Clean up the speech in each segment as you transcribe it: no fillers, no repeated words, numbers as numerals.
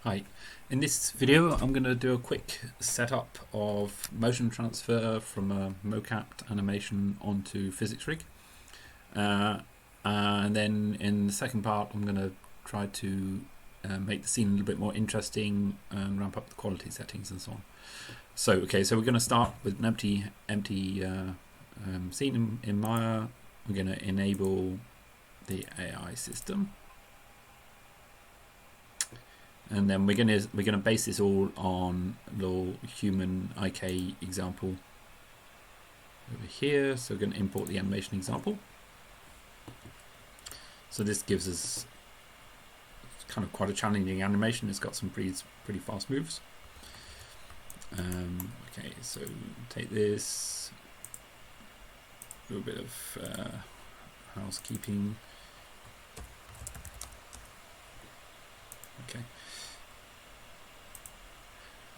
Hi, in this video I'm going to do a quick setup of motion transfer from a mocap animation onto physics rig, and then in the second part I'm going to try to make the scene a little bit more interesting and ramp up the quality settings and so on. So we're going to start with an empty scene in Maya. We're going to enable the AI system. And then we're gonna base this all on a little HumanIk example over here. So we're gonna import the animation example. So this gives us kind of quite a challenging animation. It's got some pretty fast moves. Okay, so take this, a little bit of housekeeping. Okay.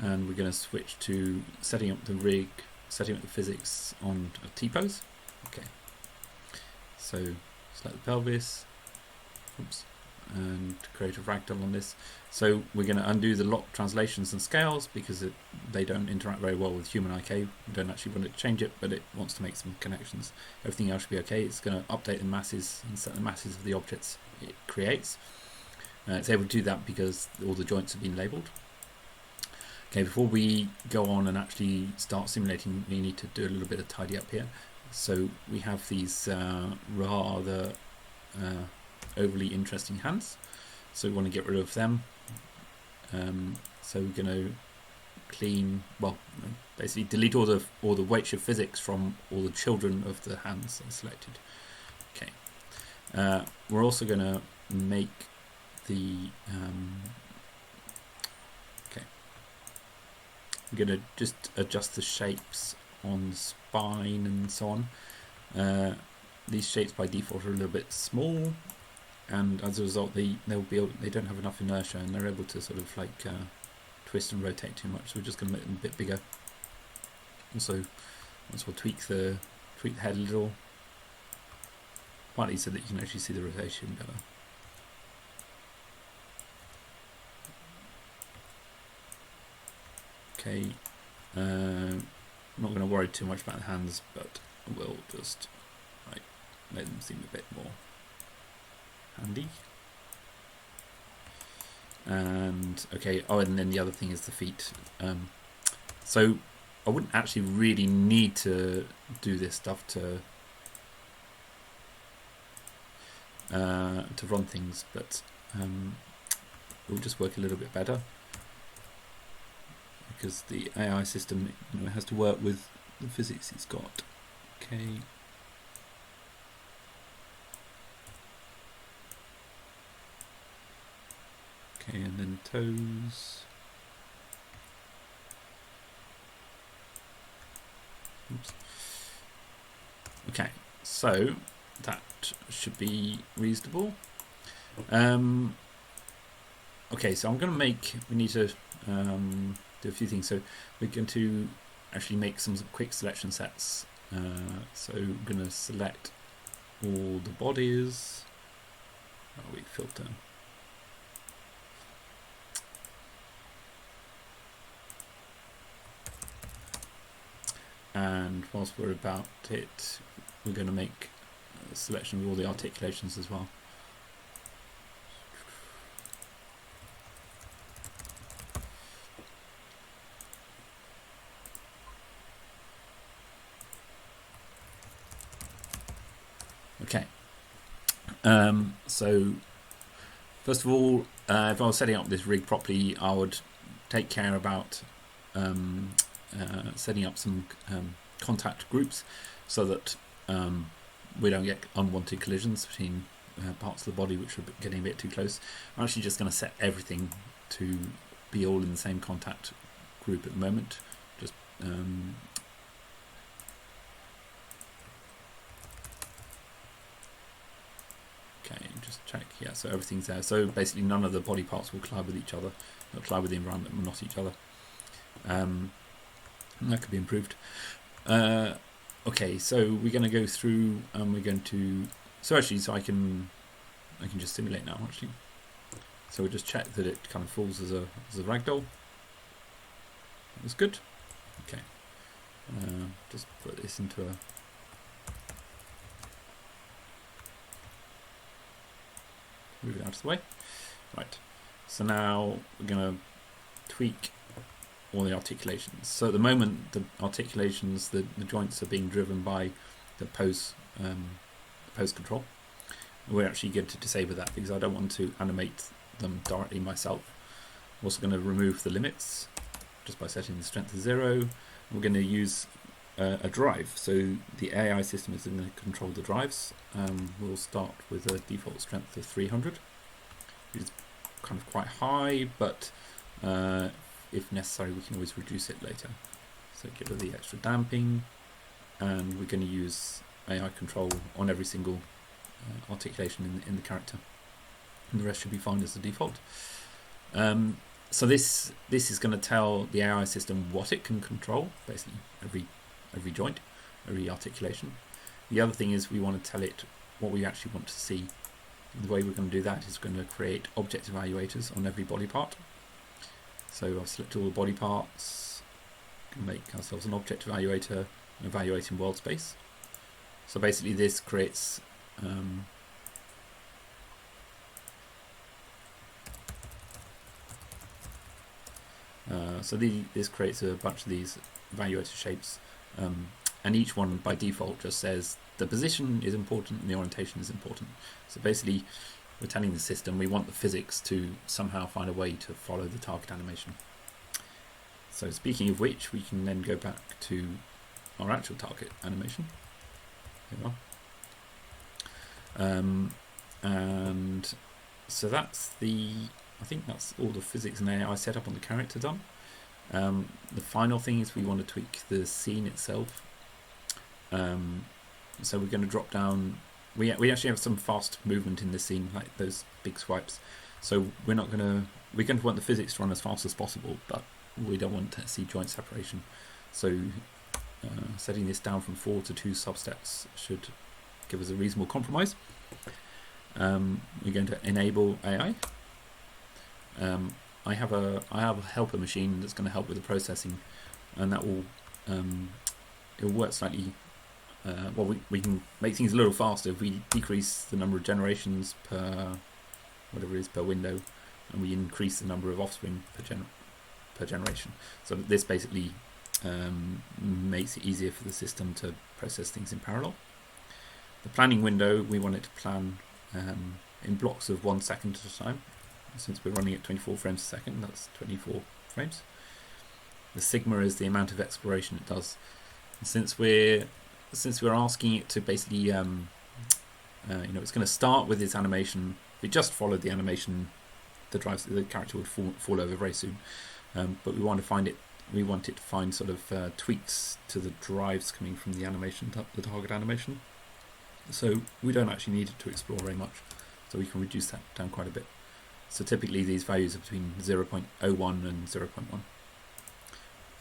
And we're going to switch to setting up the rig, setting up the physics on a T-pose. Okay. So select the pelvis, oops, and create a ragdoll on this. So we're going to undo the lock translations and scales because they don't interact very well with HumanIk. We don't actually want it to change it, but it wants to make some connections. Everything else should be okay. It's going to update the masses and set the masses of the objects it creates. It's able to do that because all the joints have been labeled. Okay, before we go on and actually start simulating, we need to do a little bit of tidy up here. So we have these rather overly interesting hands, so we want to get rid of them. So we're going to clean, well, basically delete all the WeightShift physics from all the children of the hands that are selected. Okay, we're also going to make the I'm going to just adjust the shapes on the spine and so on. These shapes by default are a little bit small, and as a result they don't have enough inertia and they're able to sort of like twist and rotate too much. So we're just going to make them a bit bigger. Also, we'll tweak the head a little, partly so that you can actually see the rotation better. Okay, not going to worry too much about the hands, but we'll just make them seem a bit more handy. And okay, and then the other thing is the feet. So I wouldn't actually really need to do this stuff to run things, but it will just work a little bit better, because the AI system, has to work with the physics it's got. Okay. Okay, and then toes. Oops. Okay, so that should be reasonable. Okay, so we need to do a few things. So we're going to actually make some quick selection sets. So we're going to select all the bodies. Filter. And whilst we're about it, we're going to make a selection of all the articulations as well. Okay, so first of all, if I was setting up this rig properly, I would take care about setting up some contact groups so that we don't get unwanted collisions between parts of the body which are getting a bit too close. I'm actually just going to set everything to be all in the same contact group at the moment. Just okay, just check. Yeah, so everything's there. So basically none of the body parts will collide with each other. They'll collide with the environment, but not each other. That could be improved. Okay, so we're going to go through and we're going to... So I can just simulate now, actually. So we'll just check that it kind of falls as a ragdoll. That's good. Okay. Just put this into a move it out of the way. Right. So now we're going to tweak all the articulations. So at the moment, the articulations, the joints are being driven by the pose control. We're actually going to disable that because I don't want to animate them directly myself. I'm also going to remove the limits just by setting the strength to 0. We're going to use a drive. So the AI system is going to control the drives. We'll start with a default strength of 300, which is kind of quite high, but if necessary, we can always reduce it later. So get rid of the extra damping, and we're going to use AI control on every single articulation in the character, and the rest should be fine as the default. So this is going to tell the AI system what it can control, basically every joint, every articulation. The other thing is we want to tell it what we actually want to see. And the way we're going to do that is going to create object evaluators on every body part. So I'll select all the body parts, can make ourselves an object evaluator, and evaluating world space. So basically this creates this creates a bunch of these evaluator shapes, and each one by default just says the position is important and the orientation is important. So basically we're telling the system we want the physics to somehow find a way to follow the target animation. So speaking of which, we can then go back to our actual target animation. Here we are. And so that's I think that's all the physics and AI set up on the character done. The final thing is we want to tweak the scene itself. So we're going to drop down. We actually have some fast movement in this scene, like those big swipes. So we're going to want the physics to run as fast as possible, but we don't want to see joint separation. So setting this down from 4 to 2 substeps should give us a reasonable compromise. We're going to enable AI. I have a helper machine that's going to help with the processing, and that will it'll work slightly. Well, we can make things a little faster if we decrease the number of generations per whatever it is per window, and we increase the number of offspring per generation. So this basically makes it easier for the system to process things in parallel. The planning window, we want it to plan in blocks of 1 second at a time. Since we're running at 24 frames a second, that's 24 frames. The sigma is the amount of exploration it does. And since we're asking it to basically, it's going to start with its animation. If it just followed the animation, the character would fall over very soon. But we want it to find sort of tweaks to the drives coming from the animation, the target animation. So we don't actually need it to explore very much. So we can reduce that down quite a bit. So typically these values are between 0.01 and 0.1.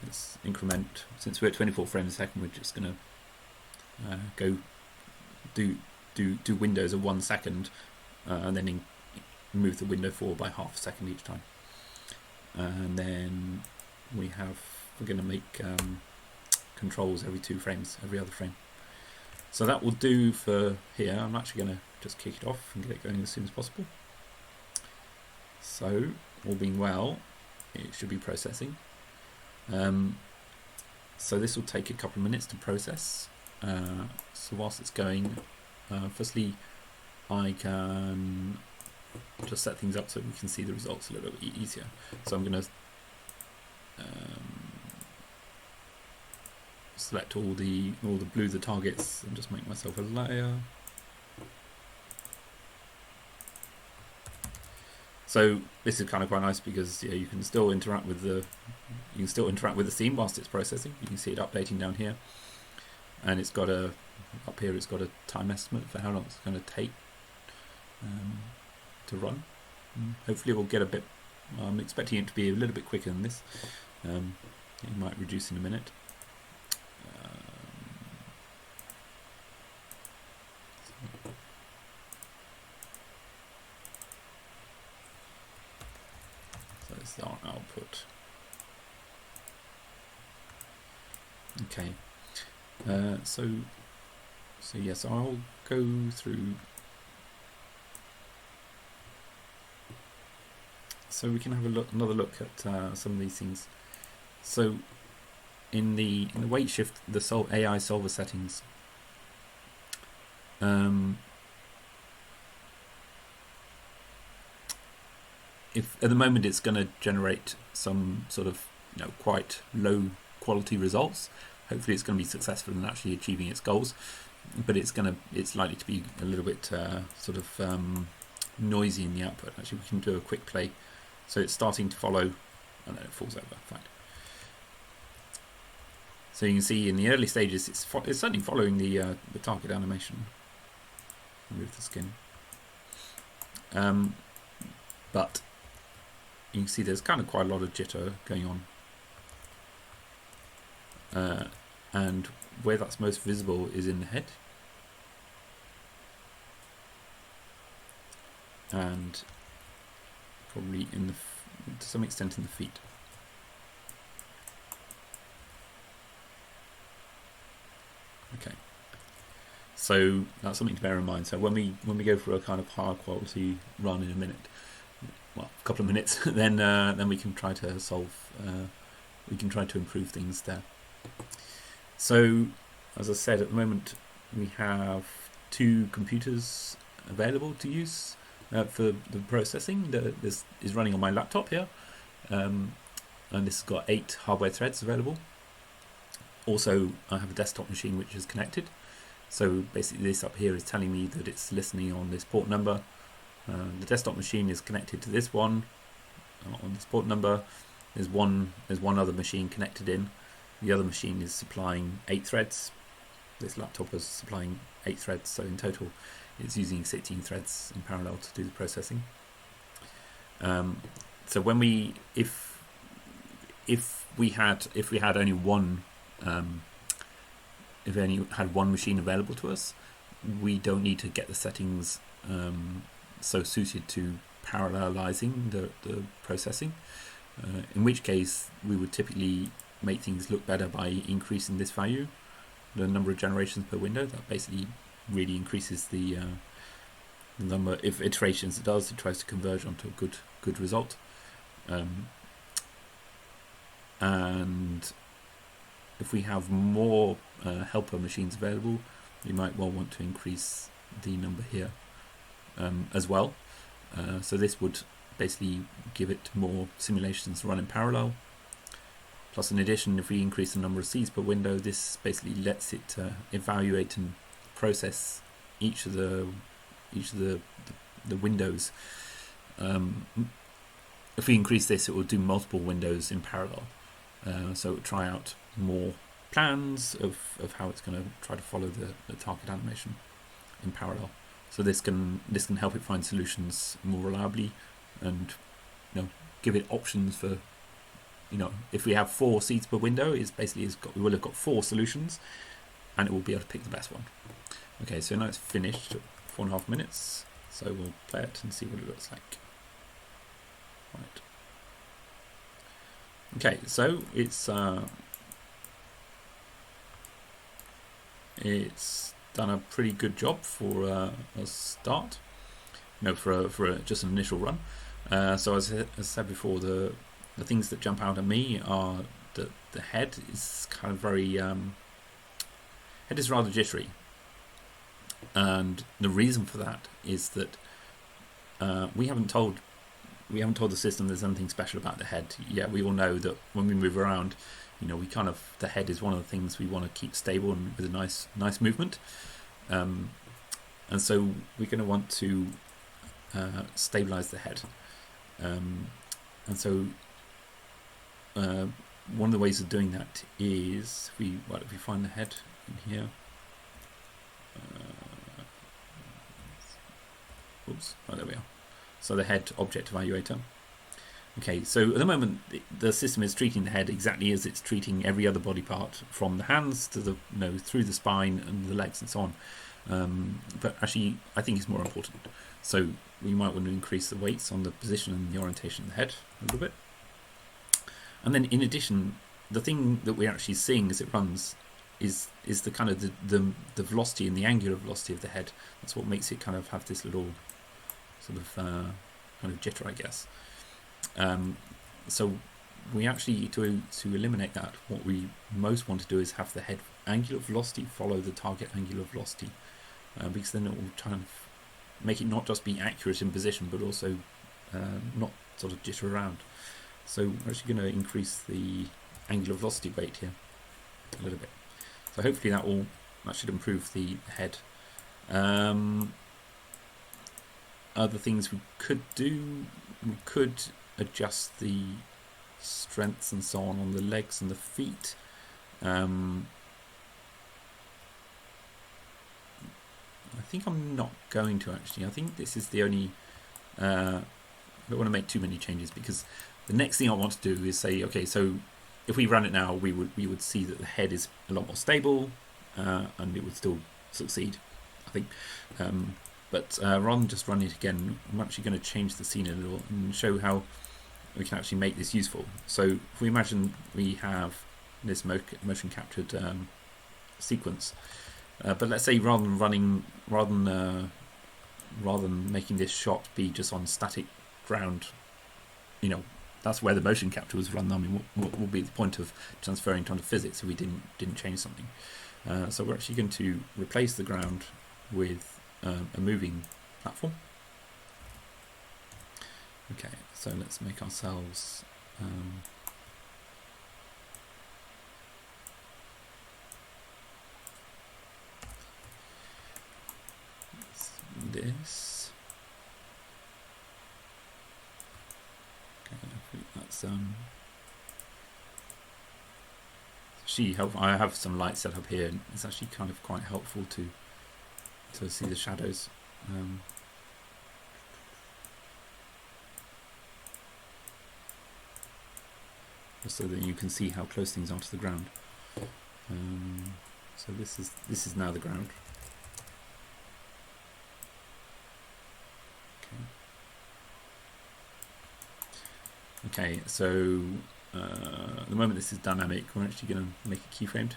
Let's increment. Since we're at 24 frames a second, we're just going to go do windows of 1 second, and then move the window forward by half a second each time. And then we're going to make controls every 2 frames, every other frame. So that will do for here. I'm actually going to just kick it off and get it going as soon as possible. So, all being well, it should be processing. So this will take a couple of minutes to process. So whilst it's going, firstly, I can just set things up so we can see the results a little bit easier. So I'm going to select all the blue the targets and just make myself a layer. So this is kind of quite nice because you can still interact with the scene whilst it's processing. You can see it updating down here, and it's got up here it's got a time estimate for how long it's going to take to run. Hopefully we'll get a bit. I'm expecting it to be a little bit quicker than this. It might reduce in a minute. is our output. Okay, so yes, I'll go through. So we can have another look at some of these things. So in the WeightShift, the AI solver settings, if at the moment it's going to generate some sort of quite low quality results. Hopefully it's going to be successful in actually achieving its goals, but it's likely to be a little bit noisy in the output. Actually, we can do a quick play. So it's starting to follow. Oh no, it falls over. Fine. So you can see in the early stages, it's certainly following the target animation. Remove the skin, but you can see there's kind of quite a lot of jitter going on, and where that's most visible is in the head, and probably to some extent in the feet. Okay, so that's something to bear in mind. So when we go for a kind of higher quality run in a minute, well, a couple of minutes, then we can try to we can try to improve things there. So as I said, at the moment we have 2 computers available to use for the processing. This is running on my laptop here, and this has got 8 hardware threads available. Also, I have a desktop machine which is connected. So basically this up here is telling me that it's listening on this port number. The desktop machine is connected to this one on this port number. There's one other machine connected in. The other machine is supplying 8 threads. This laptop is supplying 8 threads, so in total it's using 16 threads in parallel to do the processing. So when if we had only one machine available to us, we don't need to get the settings so suited to parallelizing the processing, in which case we would typically make things look better by increasing this value, the number of generations per window. That basically really increases the number of iterations it does. It tries to converge onto a good result, and if we have more helper machines available, we might well want to increase the number here as well. So this would basically give it more simulations run in parallel. Plus, in addition, if we increase the number of seeds per window, this basically lets it evaluate and process each of the windows. If we increase this, it will do multiple windows in parallel. So it will try out more plans of how it's going to try to follow the target animation in parallel. So this can help it find solutions more reliably, and give it options for, if we have 4 seeds per window, we will have got 4 solutions, and it will be able to pick the best one. Okay, so now it's finished at 4.5 minutes. So we'll play it and see what it looks like. Right. Okay, so it's done a pretty good job for a start. For just an initial run. So as I said before, the things that jump out at me are that the head is kind of head is rather jittery, and the reason for that is that we haven't told the system there's anything special about the head. Yeah, we all know that when we move around, the head is one of the things we want to keep stable and with a nice movement, and so we're going to want to stabilize the head, and so one of the ways of doing that is if we find the head in here. There we are. So the head object evaluator. Okay, so at the moment the system is treating the head exactly as it's treating every other body part, from the hands to the through the spine and the legs and so on. But actually, I think it's more important. So we might want to increase the weights on the position and the orientation of the head a little bit. And then in addition, the thing that we're actually seeing as it runs is the kind of the velocity and the angular velocity of the head. That's what makes it kind of have this little sort of kind of jitter, I guess. So we actually, to eliminate that, what we most want to do is have the head angular velocity follow the target angular velocity, because then it will try and make it not just be accurate in position, but also not sort of jitter around. So we're actually going to increase the angular velocity rate here a little bit. So hopefully that should improve the head. Other things we could do, we could adjust the strengths and so on the legs and the feet. I think I'm not going to actually. I think this is the only. I don't want to make too many changes, because the next thing I want to do is say, okay, so if we run it now, we would see that the head is a lot more stable, and it would still succeed, I think. But rather than just running it again, I'm actually going to change the scene a little and show how we can actually make this useful. So if we imagine we have this motion captured sequence, but let's say rather than making this shot be just on static ground, that's where the motion capture was run. I mean, what will be the point of transferring to physics if we didn't change something? So we're actually going to replace the ground with a moving platform. Okay, so let's make ourselves this. Okay, that's I have some light set up here, and it's actually kind of quite helpful to see the shadows. Just so that you can see how close things are to the ground. So this is now the ground. Okay, so at the moment this is dynamic. We're actually going to make it keyframed.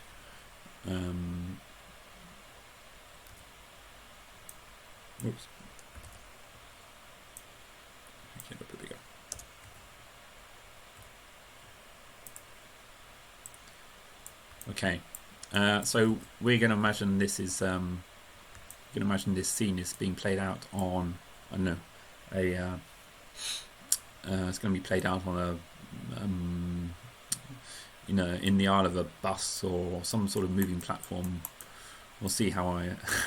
Oops. Okay, there we go. Okay, so we're going to imagine this is this scene is being played out on, I don't know, it's going to be played out on a in the aisle of a bus or some sort of moving platform. We'll see how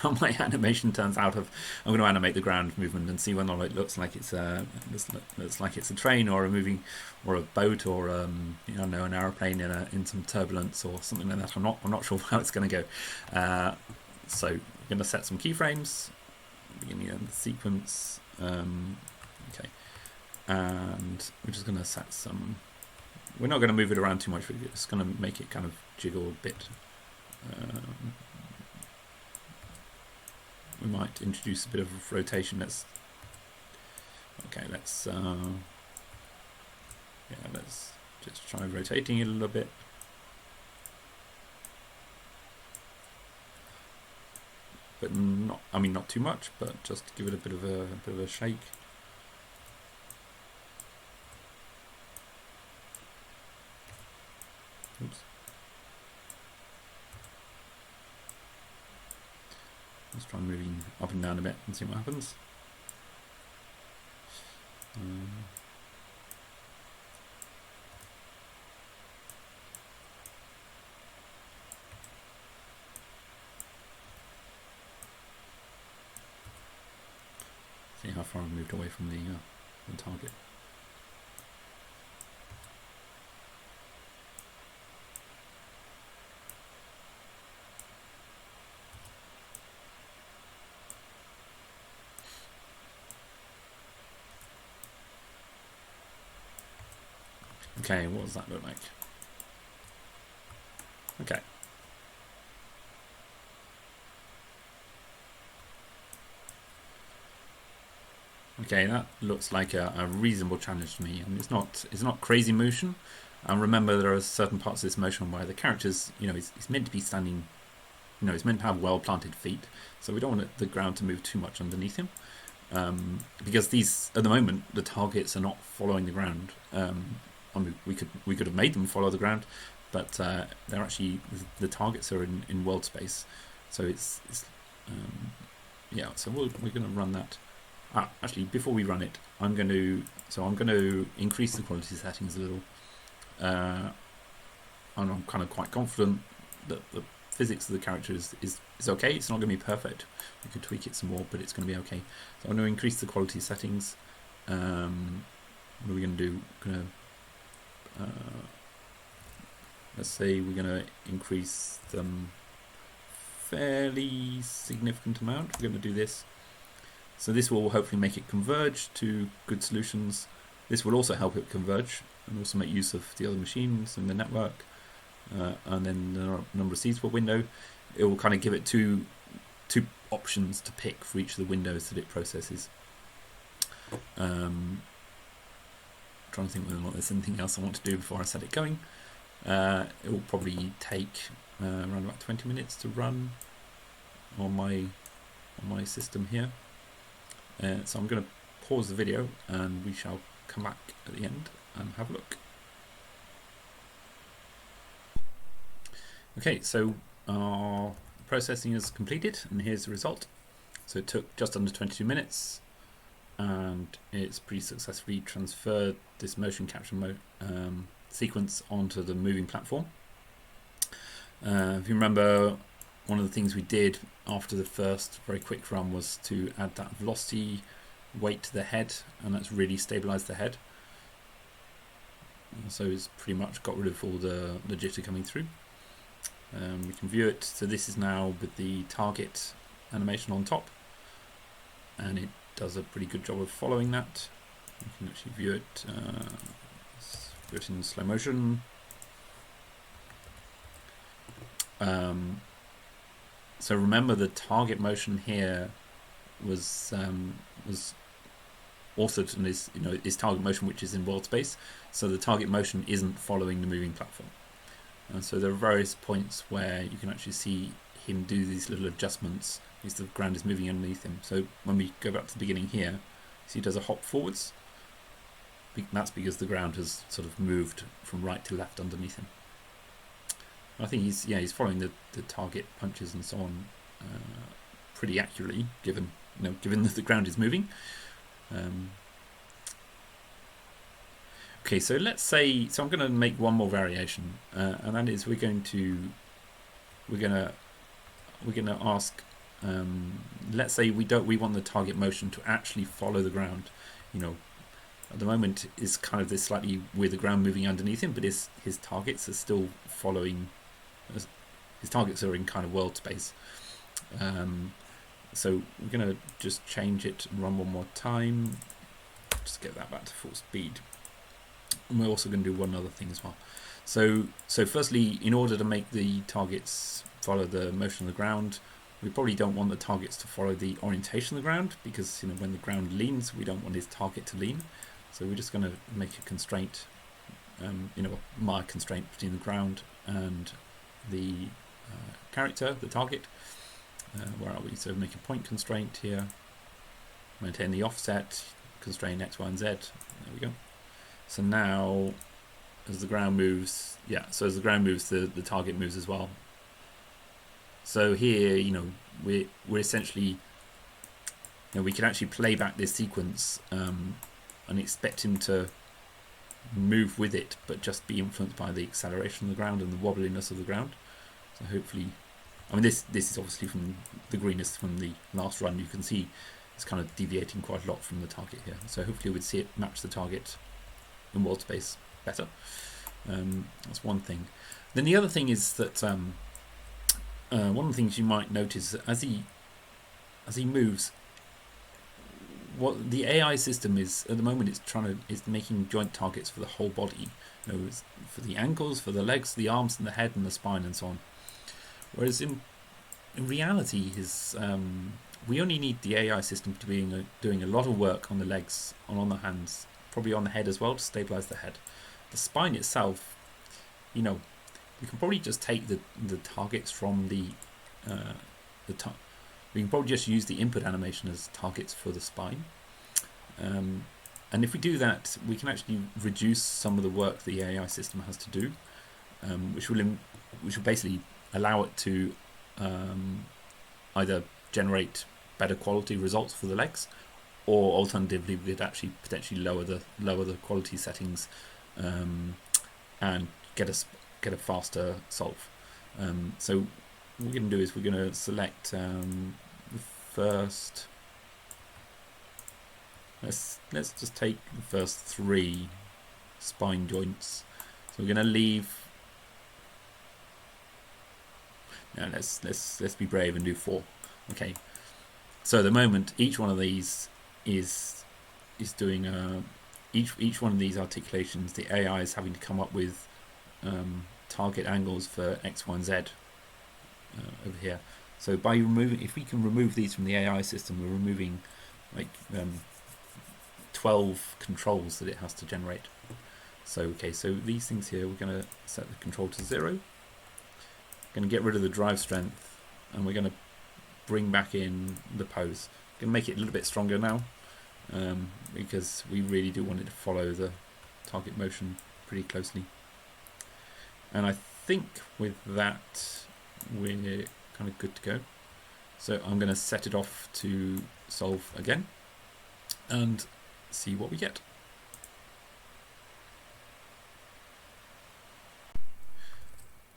my animation turns out. I'm going to animate the ground movement and see whether or not it looks like it's a train or a boat or an aeroplane in some turbulence or something like that. I'm not sure how it's going to go. So we're going to set some keyframes, beginning of the sequence. Okay, and we're just going to set some. We're not going to move it around too much. We're just going to make it kind of jiggle a bit. We might introduce a bit of rotation. Let's just try rotating it a little bit. But not too much, but just give it a bit of a shake. Oops. Let's try moving up and down a bit and see what happens. See how far I've moved away from the target. Okay, what does that look like? Okay. Okay, that looks like a reasonable challenge to me, and it's not crazy motion, And remember, there are certain parts of this motion where the character's, it's meant to be standing, it's meant to have well-planted feet, so we don't want the ground to move too much underneath him, because these, at the moment, the targets are not following the ground. We could have made them follow the ground, but they're actually, the targets are in world space, so it's yeah. So we're going to run that. Actually, before we run it, I'm going to increase the quality settings a little. And I'm kind of quite confident that the physics of the character is okay. It's not going to be perfect. We could tweak it some more, but it's going to be okay. So I'm going to increase the quality settings. What are we going to do? Let's say we're going to increase them fairly significant amount. We're going to do this. So this will hopefully make it converge to good solutions. This will also help it converge and also make use of the other machines and the network, and then the number of seeds per window. It will kind of give it two options to pick for each of the windows that it processes. Trying to think whether or not there's anything else I want to do before I set it going. It will probably take around about 20 minutes to run on my system here. So I'm going to pause the video and we shall come back at the end and have a look. Okay, so our processing is completed and here's the result. So it took just under 22 minutes and it's pretty successfully transferred this motion capture sequence onto the moving platform. If you remember, one of the things we did after the first very quick run was to add that velocity weight to the head, and that's really stabilized the head. So it's pretty much got rid of all the jitter coming through. We can view it. So this is now with the target animation on top, and it does a pretty good job of following that. You can actually view it, in slow motion. So remember, the target motion here was also is target motion, which is in world space. So the target motion isn't following the moving platform. And so there are various points where you can actually see him do these little adjustments as the ground is moving underneath him. So when we go back to the beginning here, see he does a hop forwards. That's because the ground has sort of moved from right to left underneath him. I think he's following the target punches and so on pretty accurately, given that the ground is moving. Okay, so let's say, I'm going to make one more variation, and that is we're going to ask. Let's say we want the target motion to actually follow the ground. At the moment is kind of this slightly with the ground moving underneath him, but his targets are still following. His targets are in kind of world space. So we're going to just change it and run one more time. Just get that back to full speed. And we're also going to do one other thing as well. So firstly, in order to make the targets follow the motion of the ground, we probably don't want the targets to follow the orientation of the ground, because when the ground leans, we don't want his target to lean. So we're just going to make a constraint, a mild constraint between the ground and the character, the target. Where are we? So make a point constraint here, maintain the offset, constrain X, Y, and Z. There we go. So now, as the ground moves, as the ground moves, the target moves as well. So here, we're essentially, we can actually play back this sequence and expect him to move with it, but just be influenced by the acceleration of the ground and the wobbliness of the ground. So hopefully, this is obviously from the greenness from the last run. You can see it's kind of deviating quite a lot from the target here. So hopefully we'd see it match the target in world space better. That's one thing. Then the other thing is that one of the things you might notice as he moves, what the AI system is at the moment is making joint targets for the whole body, for the ankles, for the legs, the arms, and the head, and the spine, and so on. Whereas in reality, we only need the AI system to be doing a lot of work on the legs and on the hands, probably on the head as well, to stabilize the head. the spine itself, you know, we can probably just take the targets from we can probably just use the input animation as targets for the spine. And if we do that, we can actually reduce some of the work the AI system has to do, which will basically allow it to either generate better quality results for the legs, or alternatively we could actually potentially lower the quality settings and get a faster solve. So what we're going to do is we're going to select the first. Let's just take the first 3 spine joints. So we're going to leave. Now let's be brave and do 4. Okay. So at the moment, each one of these is doing each one of these articulations. The AI is having to come up with target angles for X, Y, and Z over here. So by removing, if we can remove these from the AI system, we're removing like 12 controls that it has to generate. So okay, so these things here, we're going to set the control to 0. Going to get rid of the drive strength, and we're going to bring back in the pose. Going to make it a little bit stronger now, because we really do want it to follow the target motion pretty closely. And I think with that we're kind of good to go. So I'm going to set it off to solve again and see what we get.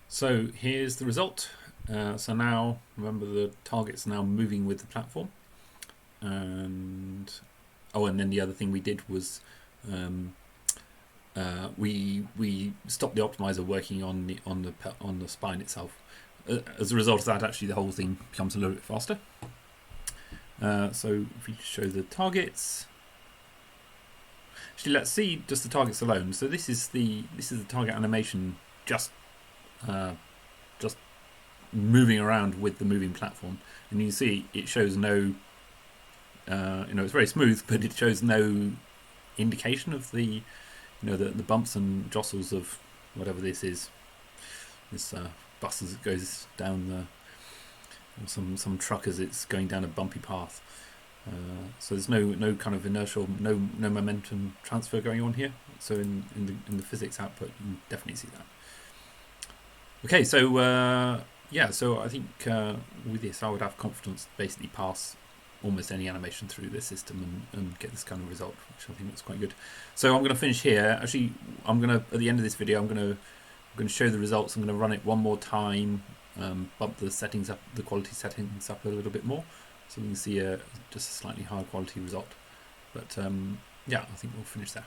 So here's the result. So now, remember, the target's now moving with the platform, and then the other thing we did was we stopped the optimizer working on the spine itself. As a result of that, actually the whole thing becomes a little bit faster. So if we show the targets, actually let's see just the targets alone. So this is the target animation just moving around with the moving platform, and you can see it shows no it's very smooth, but it shows no indication of the the bumps and jostles of whatever this is. This bus as it goes down or some truck as it's going down a bumpy path. So there's no kind of inertial, no momentum transfer going on here. So in the physics output, you can definitely see that. Okay, so yeah, so I think with this I would have confidence to basically pass almost any animation through this system and get this kind of result, which I think looks quite good. So I'm going to finish here. Actually, I'm going to, at the end of this video, I'm going to show the results. I'm going to run it one more time, bump the settings up, the quality settings up a little bit more, so we can see just a slightly higher quality result. But yeah, I think we'll finish there.